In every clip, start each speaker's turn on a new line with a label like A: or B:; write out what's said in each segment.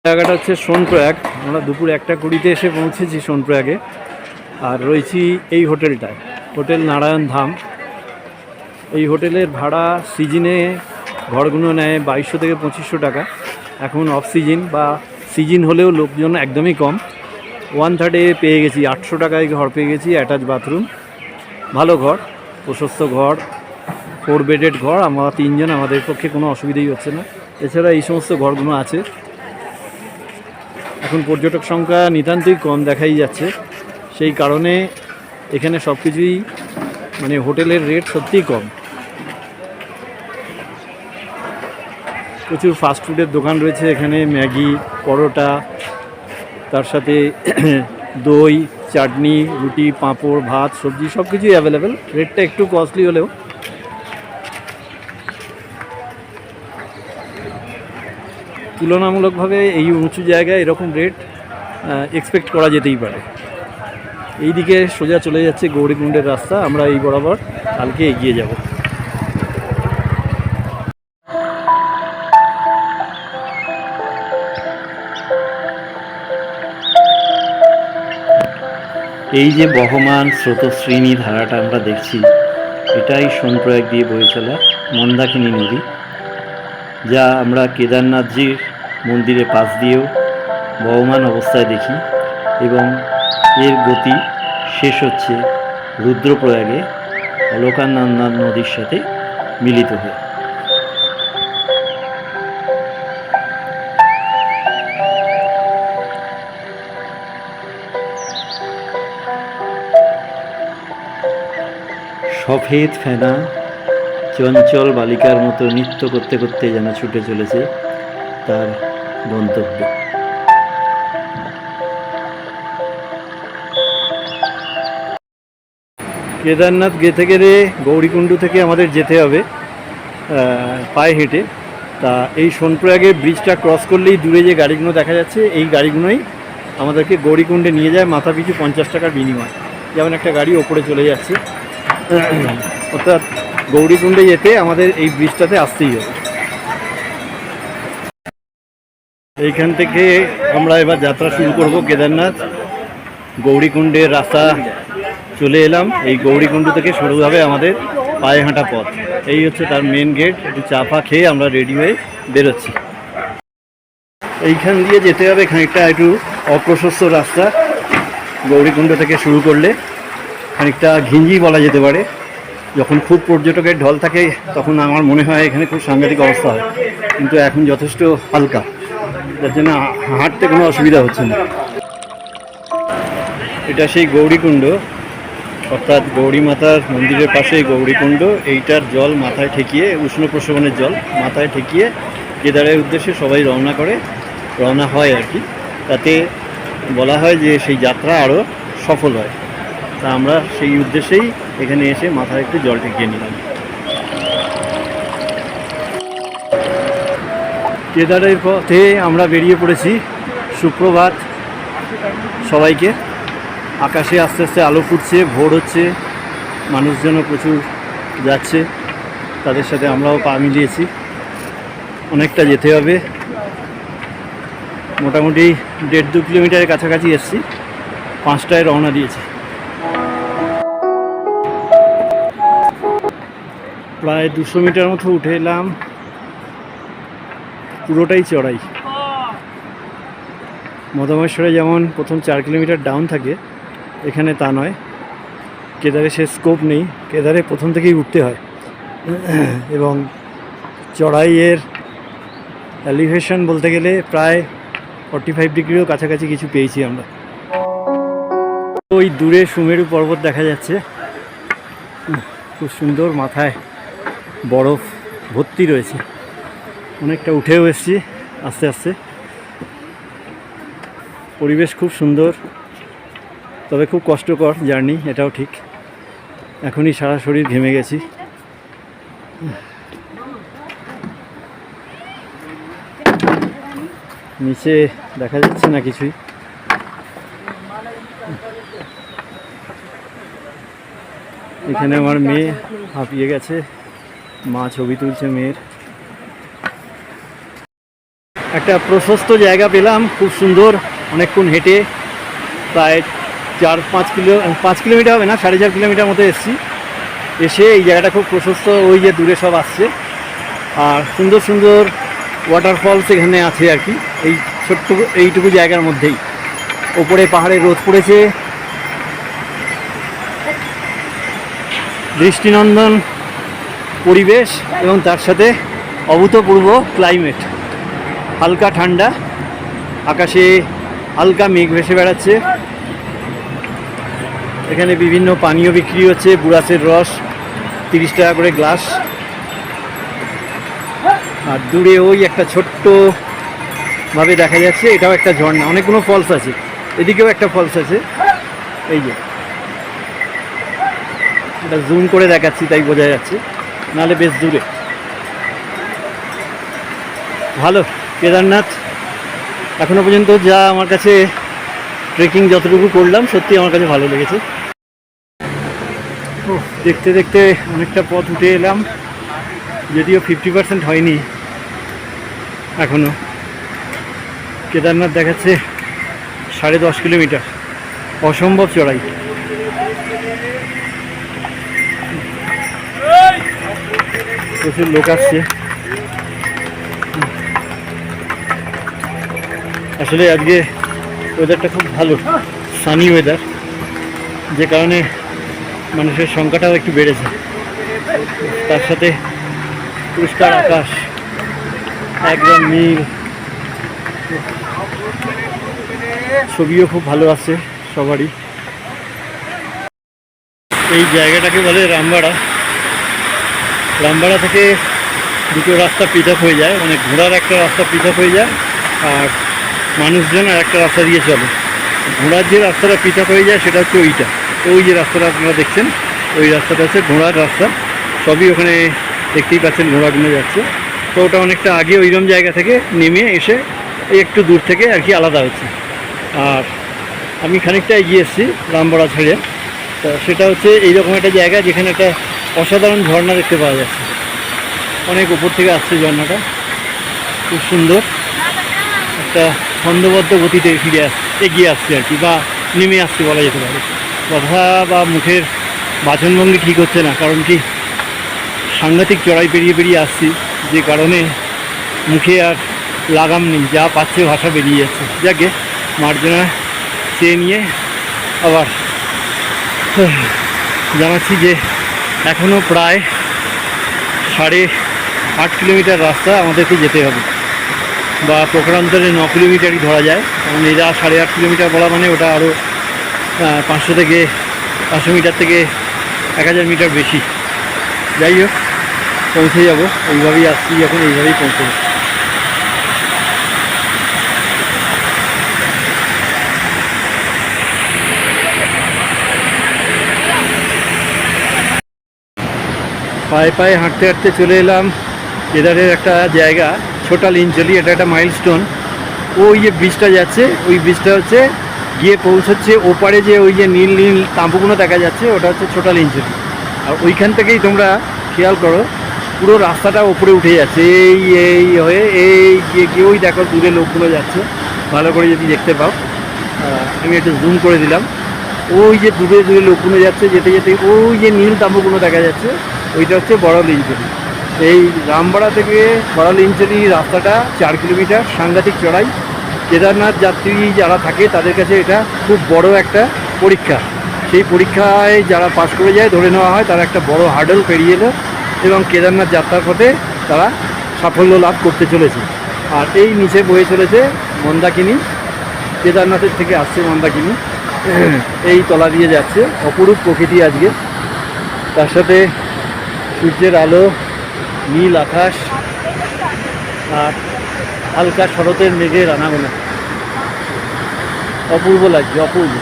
A: জায়গাটা হচ্ছে সোনপ্রয়াগ। আমরা দুপুর 1:20 এসে পৌঁছেছি সোনপ্রয়াগে। আর রয়েছি এই হোটেলটায়, হোটেল নারায়ণ ধাম। এই হোটেলের ভাড়া সিজনে ঘরগুলো নেয় 2200 থেকে 2500 টাকা। এখন অফ সিজন বা সিজন হলেও লোকজন একদমই কম। 1/3 পেয়ে গেছি, 800 টাকায় ঘর পেয়ে গেছি, অ্যাটাচ বাথরুম, ভালো ঘর, প্রশস্ত ঘর, 4 বেডেড ঘর। আমরা 3 জন, আমাদের পক্ষে কোনো অসুবিধাই হচ্ছে না। এছাড়া এই সমস্ত ঘরগুলো আছে। এখন পর্যটক সংখ্যা নিতান্তই কম দেখাই যাচ্ছে, সেই কারণে এখানে সব কিছুই মানে হোটেলের রেট সত্যিই কম। প্রচুর ফাস্টফুডের দোকান রয়েছে এখানে, ম্যাগি, পরোটা, তার সাথে দই, চাটনি, রুটি, পাঁপড়, ভাত, সবজি সব কিছুই অ্যাভেলেবেল। রেটটা একটু কস্টলি হলেও তুলনামূলকভাবে এই উঁচু জায়গায় এরকম রেট এক্সপেক্ট করা যেতেই পারে। এই দিকে সোজা চলে যাচ্ছে গৌরীকুণ্ডের রাস্তা, আমরা এই বরাবর কালকে এগিয়ে যাব। এই যে বহমান স্রোতস্বিনী ধারাটা আমরা দেখছি, এটাই সোনপ্রয়াগ দিয়ে বয়ে চলা মন্দাকিনী নদী, যা আমরা কেদারনাথজির মন্দিরের পাশ দিয়েও বহমান অবস্থায় দেখি। এবং এর গতি শেষ হচ্ছে রুদ্রপ্রয়াগে অলকানন্দা নদীর সাথে মিলিত হয়ে। সফেদ ফেনা চঞ্চল বালিকার মতো নৃত্য করতে করতে যেন ছুটে চলেছে তার গন্তব্যে। কেদারনাথ যেতে গেলে গৌরীকুণ্ড থেকে আমাদের যেতে হবে পায়ে হেঁটে। তা এই সোনপ্রয়াগের ব্রিজটা ক্রস করলেই দূরে যে গাড়িগুলো দেখা যাচ্ছে, এই গাড়িগুলোই আমাদেরকে গৌরীকুণ্ডে নিয়ে যায় মাথা পিছু 50 টাকার বিনিময়। যেমন একটা গাড়ি ওপরে চলে যাচ্ছে, অর্থাৎ গৌরীকুণ্ডে যেতে আমাদের এই ব্রিজটাতে আসতেই হবে। এইখান থেকে আমরা এবার যাত্রা শুরু করব কেদারনাথ। গৌরীকুণ্ডের রাস্তা চলে এলাম। এই গৌরীকুণ্ড থেকে শুরু হবে আমাদের পায়ে হাঁটা পথ। এই হচ্ছে তার মেন গেট। একটু চা ফা খেয়ে আমরা রেডি হয়ে বেরোচ্ছি। এইখান দিয়ে যেতে হবে খানিকটা একটু অপ্রশস্ত রাস্তা। গৌরীকুণ্ড থেকে শুরু করলে খানিকটা ঘিঞ্জি বলা যেতে পারে। যখন খুব পর্যটকের ঢল থাকে তখন আমার মনে হয় এখানে খুব সাংঘাতিক অবস্থা হয়, কিন্তু এখন যথেষ্ট হালকা, যার জন্য হাঁটতে কোনো অসুবিধা হচ্ছে না। এটা সেই গৌরীকুণ্ড, অর্থাৎ গৌরী মাতার মন্দিরের পাশে গৌরীকুণ্ড। এইটার জল মাথায় ঠেকিয়ে, উষ্ণ প্রসবনের জল মাথায় ঠেকিয়ে কেদারের উদ্দেশ্যে সবাই রওনা হয় আর কি। তাতে বলা হয় যে সেই যাত্রা আরও সফল হয়। তা আমরা সেই উদ্দেশ্যেই এখানে এসে মাথায় একটু জল ঠেকিয়ে নিলাম। কেদারের পথে আমরা বেরিয়ে পড়েছি। সুপ্রভাত সবাইকে। আকাশে আস্তে আস্তে আলো ফুটছে, ভোর হচ্ছে, মানুষজনও প্রচুর যাচ্ছে, তাদের সাথে আমরাও পা মিলিয়েছি। অনেকটা যেতে হবে, মোটামুটি 1.5-2 কিলোমিটারের কাছাকাছি এসছি। 5টায় রওনা দিয়েছি। প্রায় 200 মিটার মতো উঠে এলাম। পুরোটাই চড়াই। মদমেশ্বরে যেমন প্রথম 4 কিলোমিটার ডাউন থাকে, এখানে তা নয়। কেদারে সে স্কোপ নেই, কেদারে প্রথম থেকেই উঠতে হয়। এবং চড়াইয়ের এলিভেশন বলতে গেলে প্রায় 45 ডিগ্রিও কাছাকাছি কিছু পেয়েছি আমরা। ওই দূরে সুমেরু পর্বত দেখা যাচ্ছে, খুব সুন্দর, মাথায় বরফ ভর্তি রয়েছে। অনেকটা উঠেও এসেছি আস্তে আস্তে। পরিবেশ খুব সুন্দর, তবে খুব কষ্টকর জার্নি, এটাও ঠিক। এখনই সারা শরীর ঘেমে গেছি। নিচে দেখা যাচ্ছে না কিছুই। এখানে আমার মেয়ে হাঁপিয়ে গেছে, মা ছবি তুলছে মেয়ের। একটা প্রশস্ত জায়গা পেলাম, খুব সুন্দর। অনেকক্ষণ হেঁটে প্রায় 5 কিলোমিটার হবে না, 4.5 কিলোমিটার মতো এসেছি। এসে এই জায়গাটা খুব প্রশস্ত, ওই যে দূরে সব আসছে, আর সুন্দর সুন্দর ওয়াটারফলস এখানে আছে আর কি, এই ছোট্ট এইটুকু জায়গার মধ্যেই। ওপরে পাহাড়ে রোদ পড়েছে, দৃষ্টিনন্দন পরিবেশ এবং তার সাথে অভূতপূর্ব ক্লাইমেট। হালকা ঠান্ডা, আকাশে হালকা মেঘ ভেসে বেড়াচ্ছে। এখানে বিভিন্ন পানীয় বিক্রি হচ্ছে, বুড়াসের রস 30 টাকা করে গ্লাস। আর দূরে ওই একটা ছোট্ট ভাবে দেখা যাচ্ছে, এটাও একটা ঝর্ণা। অনেকগুলো ফলস আছে, এদিকেও একটা ফলস আছে, এই যে এটা জুম করে দেখাচ্ছি তাই বোঝা যাচ্ছে, নাহলে বেশ দূরে। ভালো কেদারনাথ এখনো পর্যন্ত যা আমার কাছে ট্রেকিং যতটুকু করলাম, সত্যি আমার কাছে ভালো লেগেছে। দেখতে দেখতে অনেকটা পথ উঠে এলাম, যদিও 50% হয়নি এখনো। কেদারনাথ দেখাচ্ছে 10.5 কিলোমিটার, অসম্ভব চড়াই। প্রচুর লোক আসছে। আসলে আজকে ওয়েদারটা খুব ভালো, সানি ওয়েদার, যে কারণে মানুষের সংখ্যাটাও একটু বেড়েছে। তার সাথে পরিষ্কার আকাশ, একদম নীল, ছবিও খুব ভালো আছে সবারই। এই জায়গাটাকে বলে রামবাড়া। রামবাড়া থেকে দুটো রাস্তা পৃথক হয়ে যায়, মানে ঘোড়ার একটা রাস্তা পৃথক হয়ে যায়, আর মানুষজন আর একটা রাস্তা দিয়ে চলে। ঘোড়ার যে রাস্তাটা পৃথক হয়ে যায় সেটা হচ্ছে ওইটা, ওই যে রাস্তাটা আপনারা দেখছেন, ওই রাস্তাটা হচ্ছে ঘোড়ার রাস্তা। সবই ওখানে দেখতেই পাচ্ছেন, ঘোড়াগুলো যাচ্ছে। তো ওটা অনেকটা আগে ওইরকম জায়গা থেকে নেমে এসে একটু দূর থেকে আর কি আলাদা হচ্ছে। আর আমি খানিকটা এগিয়ে এসেছি রামবাড়া ছেড়ে, তো সেটা হচ্ছে এইরকম একটা জায়গা যেখানে একটা অসাধারণ ঝর্ণা দেখতে পাওয়া যাচ্ছে। অনেক উপর থেকে আসছে ঝর্ণাটা, খুব সুন্দর। একটা ছন্দবদ্ধ গতিতে এগিয়ে আসছে আর কি, বা নেমে আসছে বলা যেতে পারে। কথা বা মুখের বাচনভঙ্গি ঠিক হচ্ছে না, কারণ কি সাংঘাতিক চড়াই পেরিয়ে পেরিয়ে আসছি, যে কারণে মুখে আর লাগাম নেই, যা পাচ্ছে ভাষা বেরিয়ে যাচ্ছে। যাকে মার্জনা চেয়ে নিয়ে আবার জানাচ্ছি যে এখনও প্রায় 8.5 কিলোমিটার রাস্তা আমাদেরকে যেতে হবে, বা প্রকারান্তরে 9 কিলোমিটারই ধরা যায়। কারণ এরা 8.5 কিলোমিটার বলা মানে ওটা আরও 500 মিটার থেকে 1000 মিটার বেশি। যাই হোক, পৌঁছে যাব, এইভাবেই আসছি এখন, এইভাবেই পৌঁছে যাব। পায়ে পায়ে হাঁটতে হাঁটতে চলে এলাম কেদারের একটা জায়গা, ছোটা লিঞ্চলি। এটা একটা মাইলস্টোন। ওই যে ব্রিজটা যাচ্ছে, ওই ব্রিজটা হচ্ছে গিয়ে পৌঁছচ্ছে ওপারে, যে ওই যে নীল নীল তাঁবুগুলো দেখা যাচ্ছে, ওটা হচ্ছে ছোটা লিঞ্চলি। আর ওইখান থেকেই তোমরা খেয়াল করো, পুরো রাস্তাটা ওপরে উঠে যাচ্ছে, এই হয়ে এই গিয়ে ওই দেখো দূরে লোকগুলো যাচ্ছে, ভালো করে যদি দেখতে পাও। আমি একটু জুম করে দিলাম। ওই যে দূরে দূরে লোকগুলো যাচ্ছে, যেতে যেতে ওই যে নীল তাঁবুগুলো দেখা যাচ্ছে, ওইটা হচ্ছে বড় লিঞ্চলি। এই রামবাড়া থেকে বড় লিঞ্চলি রাস্তাটা 4 কিলোমিটার, সাংঘাতিক চড়াই। কেদারনাথ যাত্রী যারা থাকে তাদের কাছে এটা খুব বড় একটা পরীক্ষা। সেই পরীক্ষায় যারা পাশ করে যায়, ধরে নেওয়া হয় তারা একটা বড় হার্ডল পেরিয়ে এলো এবং কেদারনাথ যাত্রার পথে তারা সাফল্য লাভ করতে চলেছে। আর এই নিচে বয়ে চলেছে মন্দাকিনী, কেদারনাথের থেকে আসছে মন্দাকিনী, এই তলা দিয়ে যাচ্ছে। অপরূপ প্রকৃতি আজকে, তার সাথে সূর্যের আলো, নীল আকাশ, আর হালকা শরতের মেঘের আনাগোনা, অপূর্ব লাগছে, অপূর্ব।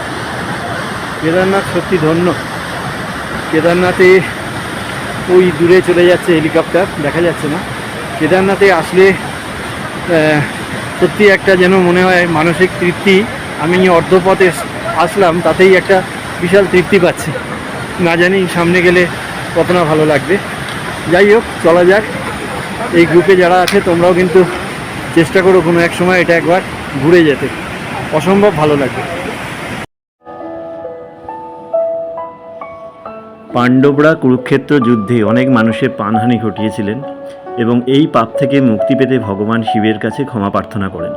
A: কেদারনাথ সত্যি ধন্য। কেদারনাথে ওই দূরে চলে যাচ্ছে হেলিকপ্টার, দেখা যাচ্ছে না। কেদারনাথে আসলে সত্যি একটা যেন মনে হয় মানসিক তৃপ্তি। আমি অর্ধপথে আসলাম, তাতেই একটা বিশাল তৃপ্তি পাচ্ছি। না জানি সামনে গেলে কত না ভালো লাগবে। যাই হোক, চলা যাক। এই গ্রুপে যারা আছে তোমরাও কিন্তু চেষ্টা করো কোনো এক সময় এটা একবার ঘুরে যেতে, অসম্ভব ভালো লাগবে। পাণ্ডবরা কুরুক্ষেত্র যুদ্ধে অনেক মানুষের প্রাণহানি ঘটিয়েছিলেন এবং এই পাপ থেকে মুক্তি পেতে ভগবান শিবের কাছে ক্ষমা প্রার্থনা করেন।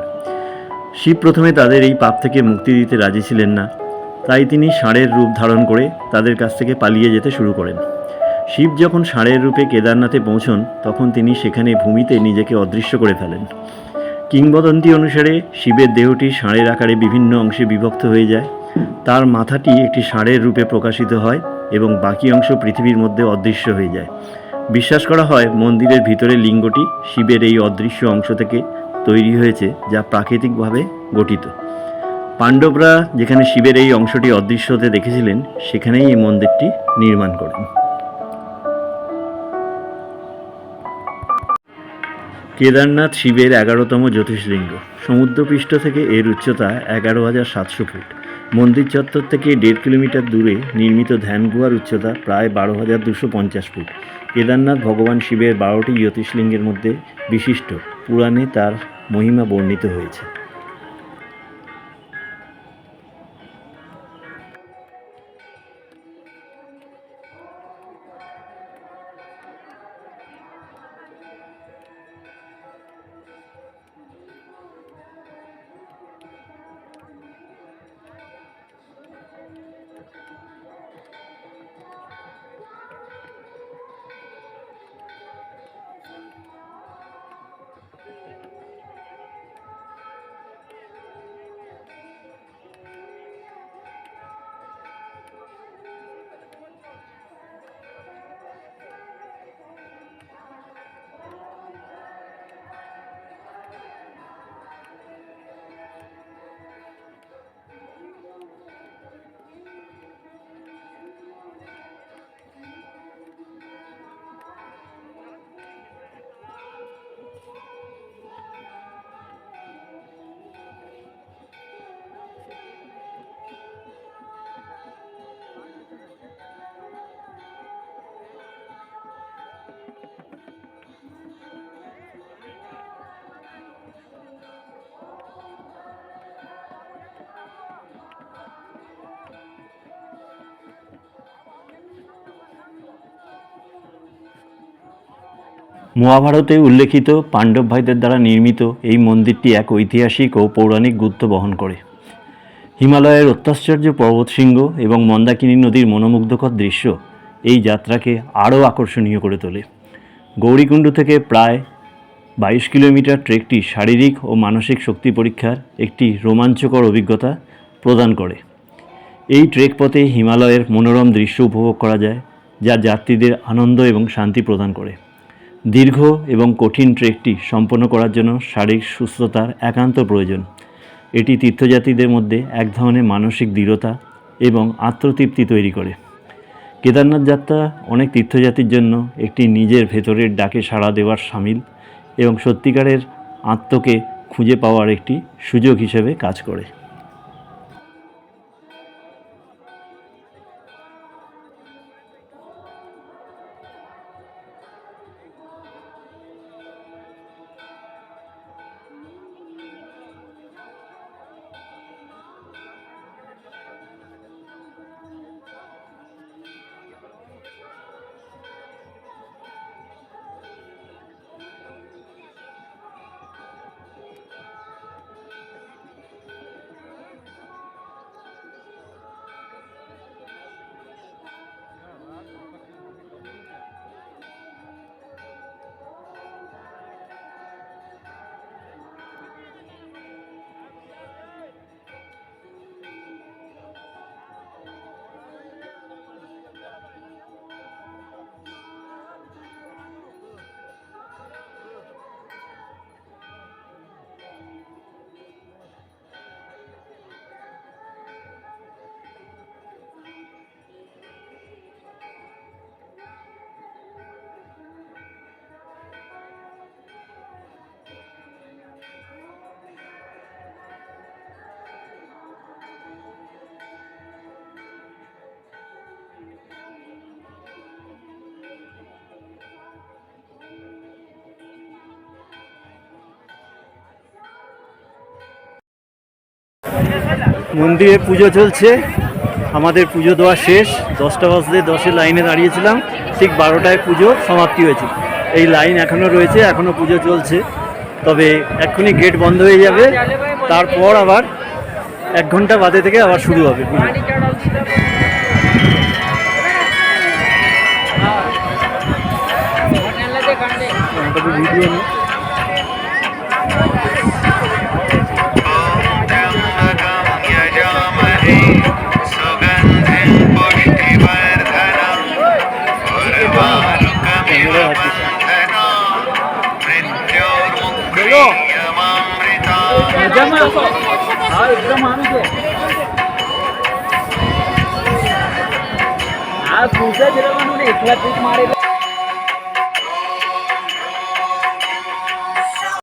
A: শিব প্রথমে তাদের এই পাপ থেকে মুক্তি দিতে রাজি ছিলেন না, তাই তিনি ষাঁড়ের রূপ ধারণ করে তাদের কাছ থেকে পালিয়ে যেতে শুরু করেন। শিব যখন ষাঁড়ের রূপে কেদারনাথে পৌঁছন তখন তিনি সেখানে ভূমিতে নিজেকে অদৃশ্য করে ফেলেন। কিংবদন্তি অনুসারে শিবের দেহটি ষাঁড়ের আকারে বিভিন্ন অংশে বিভক্ত হয়ে যায়। তার মাথাটি একটি ষাঁড়ের রূপে প্রকাশিত হয় এবং বাকি অংশ পৃথিবীর মধ্যে অদৃশ্য হয়ে যায়। বিশ্বাস করা হয় মন্দিরের ভিতরের লিঙ্গটি শিবের এই অদৃশ্য অংশ থেকে তৈরি হয়েছে, যা প্রাকৃতিকভাবে গঠিত। পাণ্ডবরা যেখানে শিবের এই অংশটি অদৃশ্য হতে দেখেছিলেন সেখানেই এই মন্দিরটি নির্মাণ করেন। কেদারনাথ শিবের 11তম জ্যোতির্লিঙ্গ। সমুদ্রপৃষ্ঠ থেকে এর উচ্চতা 11,700 ফুট। মন্দির চত্বর থেকে 1.5 কিলোমিটার দূরে নির্মিত ধ্যান গুহার উচ্চতা প্রায় 12,250 ফুট। কেদারনাথ ভগবান শিবের 12টি জ্যোতির্লিঙ্গের মধ্যে বিশিষ্ট। পুরাণে তার মহিমা বর্ণিত হয়েছে। মহাভারতে উল্লেখিত পাণ্ডব ভাইদের দ্বারা নির্মিত এই মন্দিরটি এক ঐতিহাসিক ও পৌরাণিক গুরুত্ব বহন করে। হিমালয়ের অত্যাশ্চর্য পর্বতশৃঙ্গ এবং মন্দাকিনী নদীর মনোমুগ্ধকর দৃশ্য এই যাত্রাকে আরও আকর্ষণীয় করে তোলে। গৌরীকুণ্ড থেকে প্রায় 22 কিলোমিটার ট্রেকটি শারীরিক ও মানসিক শক্তি পরীক্ষার একটি রোমাঞ্চকর অভিজ্ঞতা প্রদান করে। এই ট্রেক পথে হিমালয়ের মনোরম দৃশ্য উপভোগ করা যায়, যা যাত্রীদের আনন্দ এবং শান্তি প্রদান করে। দীর্ঘ এবং কঠিন ট্রেকটি সম্পন্ন করার জন্য শারীরিক সুস্থতার একান্ত প্রয়োজন। এটি তীর্থযাত্রীদের মধ্যে এক ধরনের মানসিক দৃঢ়তা এবং আত্মতৃপ্তি তৈরি করে। কেদারনাথ যাত্রা অনেক তীর্থযাত্রীর জন্য একটি নিজের ভেতরের ডাকে সাড়া দেওয়ার শামিল এবং সত্যিকারের আত্মকে খুঁজে পাওয়ার একটি সুযোগ হিসেবে কাজ করে। মন্দিরে পুজো চলছে, আমাদের পুজো দেওয়া শেষ। 10টা বাজতে 10-এ লাইনে দাঁড়িয়েছিলাম, ঠিক 12টায় পুজো সমাপ্তি হয়েছে। এই লাইন এখনও রয়েছে, এখনও পুজো চলছে। তবে এক্ষুনি গেট বন্ধ হয়ে যাবে, তারপর আবার 1 ঘন্টা বাদে থেকে আবার শুরু হবে পুজো। ভিডিও নেই।
B: आज पूजा जिला मारे